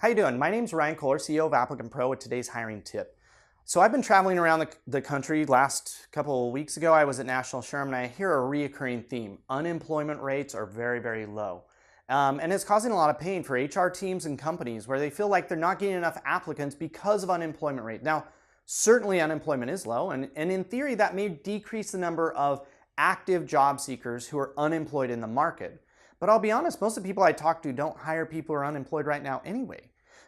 How you doing? My name's Ryan Kohler, CEO of ApplicantPro with today's hiring tip. So I've been traveling around the country. Last couple of weeks ago, I was at National SHRM and I hear a reoccurring theme. Unemployment rates are very, very low. And it's causing a lot of pain for HR teams and companies where they feel like they're not getting enough applicants because of unemployment rate. Now, certainly unemployment is low, and in theory, that may decrease the number of active job seekers who are unemployed in the market. But I'll be honest, most of the people I talk to don't hire people who are unemployed right now anyway.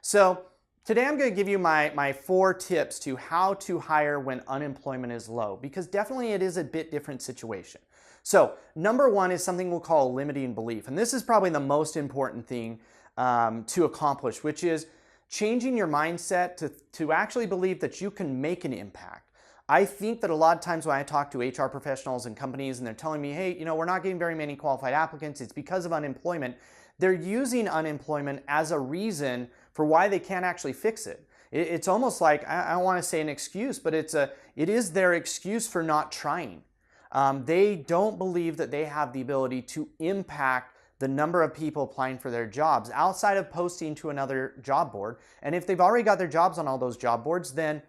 So today I'm going to give you my 4 tips to how to hire when unemployment is low, because definitely it is a bit different situation. So number 1 is something we'll call limiting belief. And this is probably the most important thing to accomplish, which is changing your mindset to actually believe that you can make an impact. I think that a lot of times when I talk to HR professionals and companies and they're telling me, hey, we're not getting very many qualified applicants, it's because of unemployment, they're using unemployment as a reason for why they can't actually fix it. It's almost like, I don't want to say an excuse, but it is their excuse for not trying. They don't believe that they have the ability to impact the number of people applying for their jobs outside of posting to another job board. And if they've already got their jobs on all those job boards, then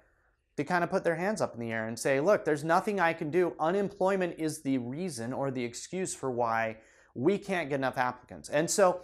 they kind of put their hands up in the air and say, look, there's nothing I can do. Unemployment is the reason or the excuse for why we can't get enough applicants. And so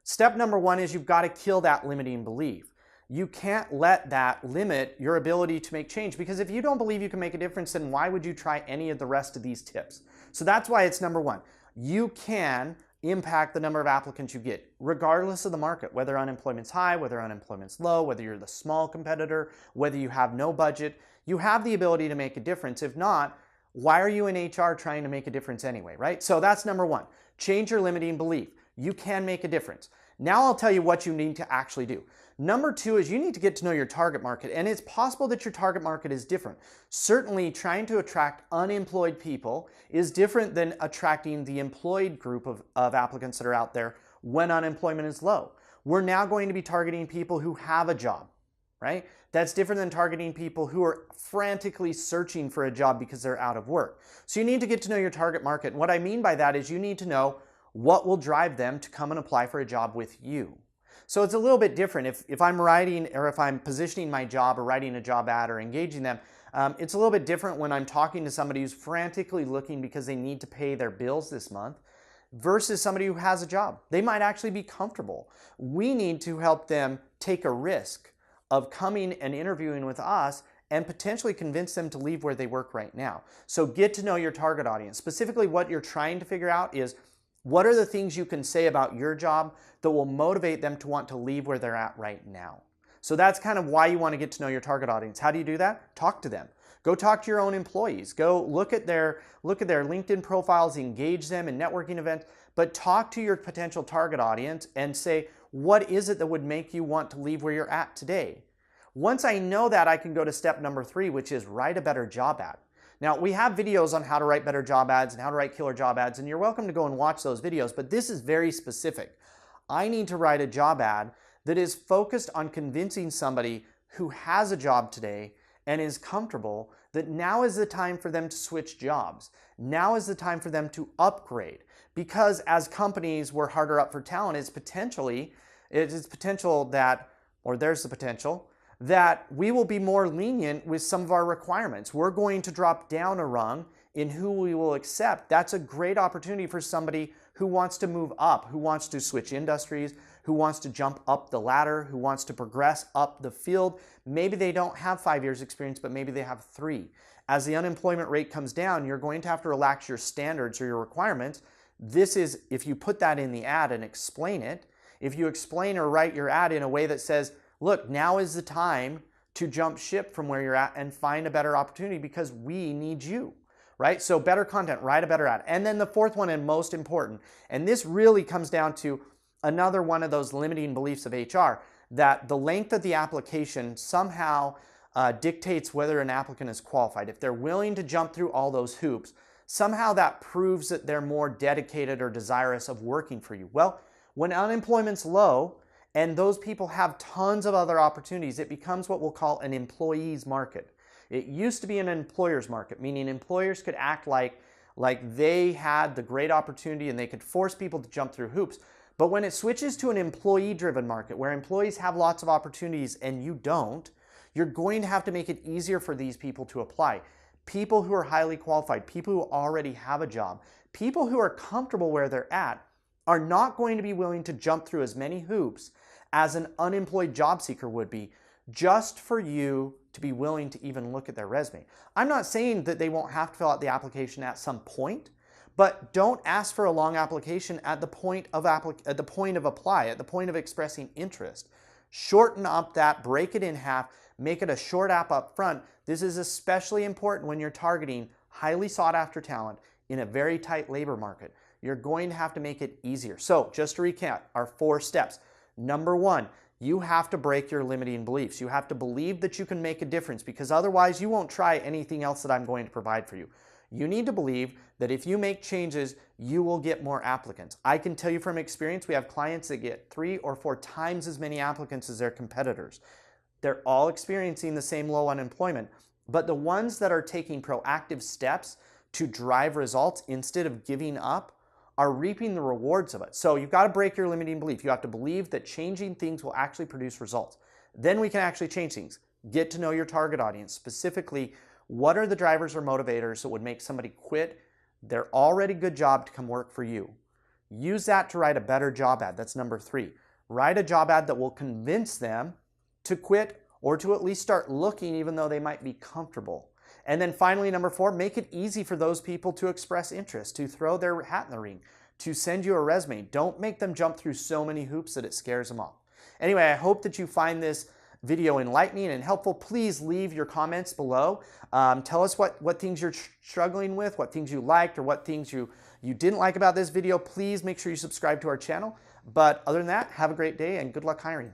step number 1 is you've got to kill that limiting belief. You can't let that limit your ability to make change, because if you don't believe you can make a difference, then why would you try any of the rest of these tips? So that's why it's number 1. You can impact the number of applicants you get, regardless of the market, whether unemployment's high, whether unemployment's low, whether you're the small competitor, whether you have no budget. You have the ability to make a difference. If not, why are you in HR trying to make a difference anyway, right? So that's number 1. Change your limiting belief. You can make a difference. Now I'll tell you what you need to actually do. Number 2 is you need to get to know your target market, and it's possible that your target market is different. Certainly, trying to attract unemployed people is different than attracting the employed group of applicants that are out there when unemployment is low. We're now going to be targeting people who have a job, right? That's different than targeting people who are frantically searching for a job because they're out of work. So you need to get to know your target market. And what I mean by that is you need to know what will drive them to come and apply for a job with you. So it's a little bit different. If I'm writing, or if I'm positioning my job or writing a job ad or engaging them, it's a little bit different when I'm talking to somebody who's frantically looking because they need to pay their bills this month versus somebody who has a job. They might actually be comfortable. We need to help them take a risk of coming and interviewing with us and potentially convince them to leave where they work right now. So get to know your target audience. Specifically, what you're trying to figure out is, what are the things you can say about your job that will motivate them to want to leave where they're at right now? So that's kind of why you want to get to know your target audience. How do you do that? Talk to them. Go talk to your own employees. Go look at their LinkedIn profiles, engage them in networking events, but talk to your potential target audience and say, what is it that would make you want to leave where you're at today? Once I know that, I can go to step number 3, which is write a better job ad. Now, we have videos on how to write better job ads and how to write killer job ads, and you're welcome to go and watch those videos, but this is very specific. I need to write a job ad that is focused on convincing somebody who has a job today and is comfortable that now is the time for them to switch jobs. Now is the time for them to upgrade, because as companies, we're harder up for talent. There's the potential that we will be more lenient with some of our requirements. We're going to drop down a rung in who we will accept. That's a great opportunity for somebody who wants to move up, who wants to switch industries, who wants to jump up the ladder, who wants to progress up the field. Maybe they don't have 5 years experience, but maybe they have 3. As the unemployment rate comes down, you're going to have to relax your standards or your requirements. This is, if you put that in the ad and explain it, if you explain or write your ad in a way that says, look, now is the time to jump ship from where you're at and find a better opportunity because we need you, right? So better content, write a better ad. And then the 4th one, and most important, and this really comes down to another one of those limiting beliefs of HR, that the length of the application somehow dictates whether an applicant is qualified. If they're willing to jump through all those hoops, somehow that proves that they're more dedicated or desirous of working for you. Well, when unemployment's low, and those people have tons of other opportunities, it becomes what we'll call an employee's market. It used to be an employer's market, meaning employers could act like they had the great opportunity and they could force people to jump through hoops. But when it switches to an employee-driven market where employees have lots of opportunities and you don't, you're going to have to make it easier for these people to apply. People who are highly qualified, people who already have a job, people who are comfortable where they're at are not going to be willing to jump through as many hoops as an unemployed job seeker would be just for you to be willing to even look at their resume. I'm not saying that they won't have to fill out the application at some point, but don't ask for a long application at the point of apply, at the point of expressing interest. Shorten up that, break it in half, make it a short app up front. This is especially important when you're targeting highly sought after talent in a very tight labor market. You're going to have to make it easier. So just to recap, our 4 steps. Number 1, you have to break your limiting beliefs. You have to believe that you can make a difference, because otherwise you won't try anything else that I'm going to provide for you. You need to believe that if you make changes, you will get more applicants. I can tell you from experience, we have clients that get 3 or 4 times as many applicants as their competitors. They're all experiencing the same low unemployment, but the ones that are taking proactive steps to drive results instead of giving up are reaping the rewards of it. So you've got to break your limiting belief. You have to believe that changing things will actually produce results. Then we can actually change things. Get to know your target audience. Specifically, what are the drivers or motivators that would make somebody quit their already good job to come work for you? Use that to write a better job ad. That's number 3. Write a job ad that will convince them to quit or to at least start looking even though they might be comfortable. And then finally, number 4, make it easy for those people to express interest, to throw their hat in the ring, to send you a resume. Don't make them jump through so many hoops that it scares them off. Anyway, I hope that you find this video enlightening and helpful. Please leave your comments below. Tell us what things you're struggling with, what things you liked, or what things you didn't like about this video. Please make sure you subscribe to our channel. But other than that, have a great day and good luck hiring.